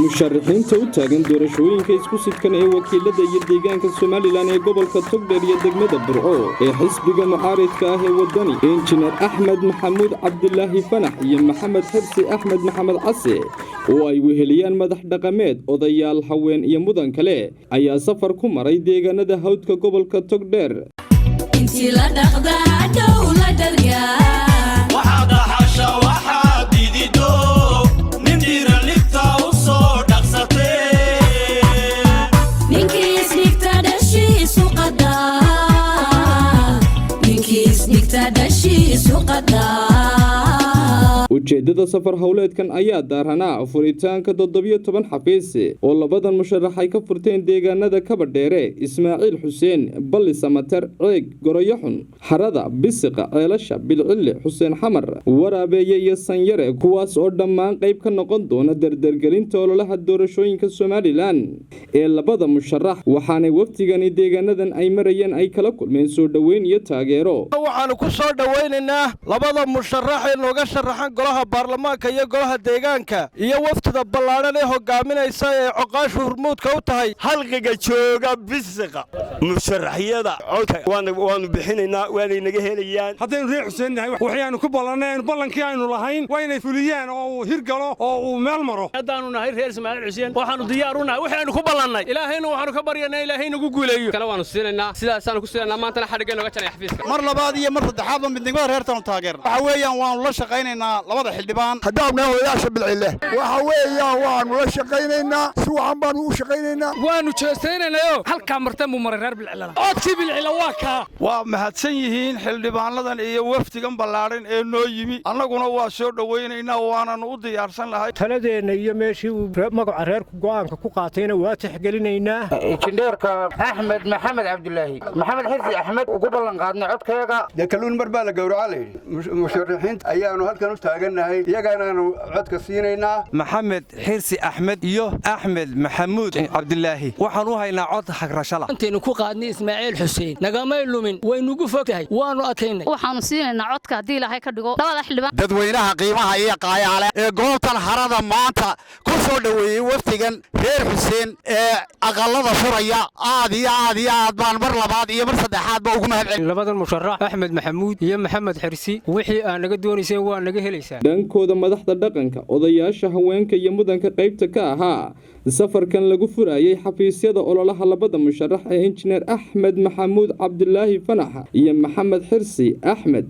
Musharrixiinta u taagan doorashooyinka isku sidkan ee wakiilada iyo deegaanka Somaliland ee gobolka Togdh iyo degmada Burco ee xisbiga mucaaridka ah ee wadani Injineer Axmed Maxamuud Cabdilaahi Fannax iyo Maxamed Xirsi Axmed Maxamed Case oo ay weheliyaan madax dhaqameed odayaal haween iyo mudan kale ayaa safar ku maray deegaanada Hawdka gobolka Togdh intii la dhaqda dawladda ujeedada safar hawleedkan ayaa daaranaa furitaanka 17 xafiis oo labadan musharax ay ka furteen deegaanada Kabadheere Ismaaciil Xuseen Balli Samatar Ceeg Goroyaxun Harada Bisiqa Ceelasha Bilcille Xuseen Xamar Waraabeeye iyo Sanyare kuwaas oo dhammaan qayb ka noqon doona dardargelinta ololaha doorashooyinka Somaliland ee labada musharax waxaana waqtigani deegaanadan ay marayeen ay kala kulmeen soo dhaweyn iyo taageero waxaan ku soo dhaweynaynaa labada musharax ee looga sharaxan golaha baarlamaanka iyo golaha deegaanka iyo wafdida ballaaran ee hogaaminaysa ee coqaashu hormuudka u tahay halqiga jooga Bisiqa musharaxiyada waanu bixinaynaa waanay naga helayaan haddaynu reer Xuseen nahay waxaanu ku ballaneen ballankii aynu lahayn waa inay fuliyaan oo hirgalo oo uu meel maro haddaanu nahay reer Ismaaciil Xuseen waxaanu diyaar u nahay waxaanu ku ballannay ilaahayna waxaanu ka baryanaa ilaahay nagu guuleeyo kala waanu siinayna sidaasaan ku siinayna maanta xadhiga nooga janay xafiiska mar labaad iyo mar saddexaad midnimada reertan taageer waxa weeyaan waanu la shaqaynaynaa labada xildhibaan haddaanu odayaasha bilcille waxa weeyaan waanu la shaqaynaynaa si waxan baanu u shaqaynaynaa waanu jeestaynaynaa halka martan mu maray reer bilcille oodkii bilcille waa mahadsan yihiin xildhibaanadan iyo wafdigan ballaaran ee noo yimi annaguna waa soo dhaweynaynaa waananu u diyaarsan lahay taladeena iyo meeshii uu magaca reerku go'aanka ku qaatayna waa tixgelinaynaa injineerka Axmed Maxamed Cabdilaahi Maxamed Xirsi Axmed ugu ballan qaadnay codkayga kaluun mar baa la gowraca leeyay musharrixiinta ayaanu halkan u taaganahay iyagaanaanu codka siinaynaa Maxamed Xirsi Axmed iyo Axmed Maxamuud Cabdilaahi waxaan u haynaa cod xagrashala intaanu ku qaadnay Ismaaciil Xuseen nagamay lumin waynugu fogtahay waanu adkaynay waxaanu siinaynaa codka hadii ilaahay ka dhigo labada xildhibaan dadweynaha qiimaha iyo qaayaale ee goobtan harada maanta ku soo dhaweeyay waftigan reer Xuseen ee aqalada furaya aad baan mar labaad iyo mar saddexaad ba ugu mahadcelin labadan musharax Axmed Maxamuud iyo Maxamed Xirsi wixii aan naga doonaysay waa naga helaysaa dhankooda madaxda dhaqanka odayaasha haweenka iyo mudanka qaybta ka ahaa safarkan lagu furayay xafiisyada ololaha labada musharax ee Injineer Axmed Maxamuud Cabdilaahi Fannax iyo Maxamed Xirsi Axmed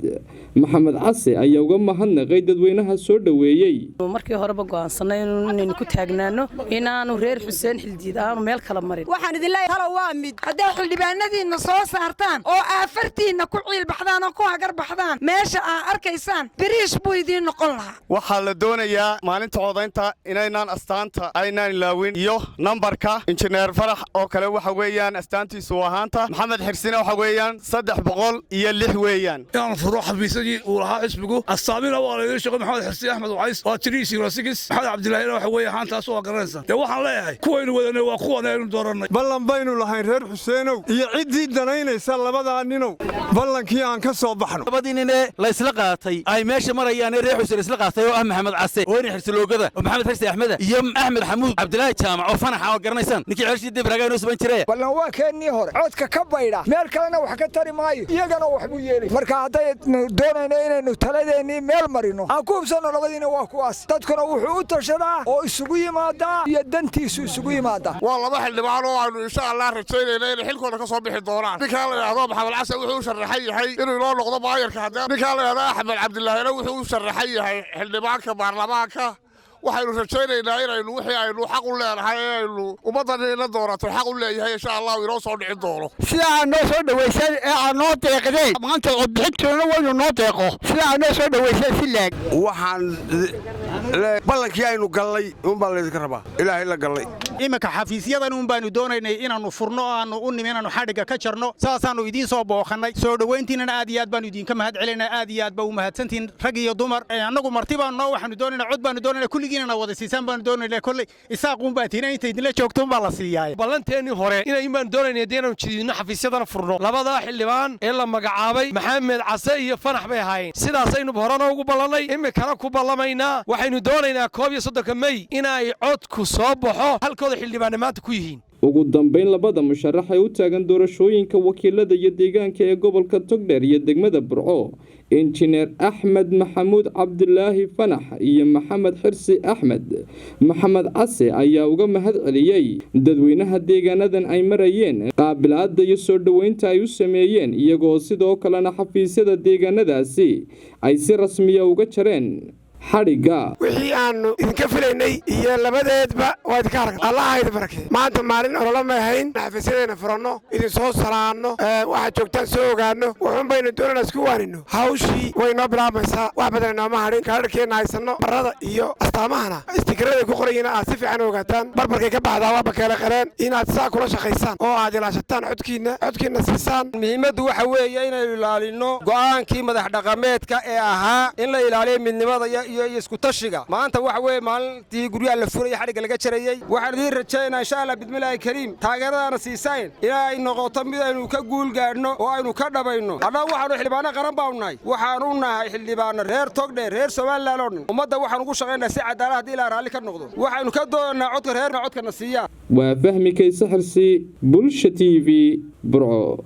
Maxamed Case ayaa uga mahadnaqay dadweynaha soo dhaweeyay markii horeba go'aansanay inaynu ku taagnaano inaanu reer Xuseen xildiid aanu meel kala marin waxaan idin leeyahay talo waa mid haddii xildhibaanadiina soo saartaan oo aafartiina ku ciil baxdaan oo ku hagar baxdaan meesha aad arkaysaan bariish buu idin noqon lahaa waxaa la doonayaa maalinta codaynta inaynaan astaanta aynaan ilaawin iyo nambarka injineer Farax oo kale waxa weeyaan astaantiisu ahaanta Maxamed Xirsina waxa weeyaan 306 weeyaan inaan furo xafiisadii uu lahaa xisbigu astaamina waa la shaqo Maxamed Xirsi Axmed Wacays waa 306 Maxamed Cabdilaahi waxa weeyaan haantaas oo garanaysan waxaan leeyahay kuwaynu wadanay waa kuwan aynu dooranay ballan baynu lahayn reer Xuseenow iyo cidii danaynaysa labada ninow ballankii aan ka soo baxno labadiinne la isla qaatay ay meesha marayaan reer Xuseen isla qaatay oo Maxamed Case oo Xirsi loogada oo Maxamed Xirsi Axmed iyo Axmed Xamuud Cabdilaahi jaamac oo Fannax oo garanaysan ninkii xirsi dib raagayno saban jiray ballan waa keenii hore codka ka bayda meel kalena wax ka tari maayo iyagana wax buu yeelay marka haday doonayna inaynu taladeeni meel marino aan ku hubsano labadiina waa kuwaas dadkuna wuxuu u tashadaa oo isugu yimaada iyo dantiisu isugu yimaada waa laba xildhibaan oo aanu insha Allah rajaynayna in xilkooda ka soo bixi doonaan ninka la yiraahdo Maxamed Case wuxuu u sharaxay yahay inuu loo noqdo maayarka haddii ninka la yiraahdo Axmed Cabdilaahi wuxuu u sharaxay yahay xildhibaanka baarlamaanka waxaynu rajaynaynaa inaynu wixii aynu xaq u leenahay aynu ummadana doorato xaq u leeyahay insha Allah inoo soo dhicin doono sida aan noo soo dhaweysay ee aan noo deeqday maanta codbixintoona waynu noo deeqo sida aan noo soo dhaweysay si laag waxaan ballankii aynu galnay baa leedka rabaa ilaahay la galnay imika xafiisyadan baanu doonaynay inaanu furno aanu u nimeeno xadhiga ka jarno saasaanu idin soo booqanay soo dhaweyntiina aad iyo aad baanu idinka mahad celinaa aad iyo aad baa u mahadsantiin rag iyo dumar anagu marti baan noo waxaanu doonaynaa cod baanu doonaynaa kulligiina wada siisan baan doonaynaa kulli isaaqun baa tiina inta idin la joogto baa la siiyaa ballanteeni hore inay imaan doonaynaa deenu jidino xafiisyadan furno labada xildhibaan ee la magacaabay Maxamed Case iyo Fannax bay ahaayeen sidaas aynu horena ugu ballanay imikana ku ballamaynaa waxaynu doonaynaa 31 May inay codku soo baxo halkooda xildhibaanada maanta ku yihiin ugu dambeyn labada musharax ay u taagan doorashooyinka wakiilada iyo deegaanka ee gobolka Togdh iyo degmada Burco injineer Axmed Maxamuud Cabdulaahi Fannax iyo Maxamed Xirsi Axmed Maxamed Case ayaa uga mahad celiyay dadweynaha deegaanadan ay marayeen qaabilaadda iyo soo dhaweynta ay u sameeyeen iyagoo sidoo kalena xafiisyada deegaanadaasi ay si rasmi ah uga jareen xariga wixii aanu idinka filaynay iyo labadeedba waa idinka arag Allah ha idin barakeeyo maanta maalin orolo ma ahayn xafiisyadena furanno idin soo salaano waxa joogtaan soo ogaano waxaan bayna doonanaa isku waanino hawshii way noo bilaabaysaa wax badan nooma harin kaarkeena haysano barada iyo astaamahana istikarada ku qorayna aad si fiican ogaataan barbarkay ka baxdaa waa bakeela qareen inaad saa kula shaqaysaan oo aad ilaashataan codkiina siisaan muhiimaddu waxa weeye inaynu ilaalino go'aankii madax dhaqameedka ee ahaa in la ilaaliyo midnimada iyo isku tashiga maanta waxa weeye maalintii guryaha la furay xariga laga jarayay waxaan idin rajaynayaa insha Allah bidmilaahi kariim taageeradana siisaan inay noqoto mid aynu ka guul gaadhno oo aynu ka dhabayno annagu waxaanu xildhibaano qaran baa u nahay waxaanu nahay xildhibaano reer Togdh reer Soomaaliland oo dhan ummadda waxaan ugu shaqeynaa si cadaalad hadii la raali ka noqdo waxaanu ka doonaa codka reerna codkana siiyaa waa fahmi kaysa xirsi bulsha TV Burco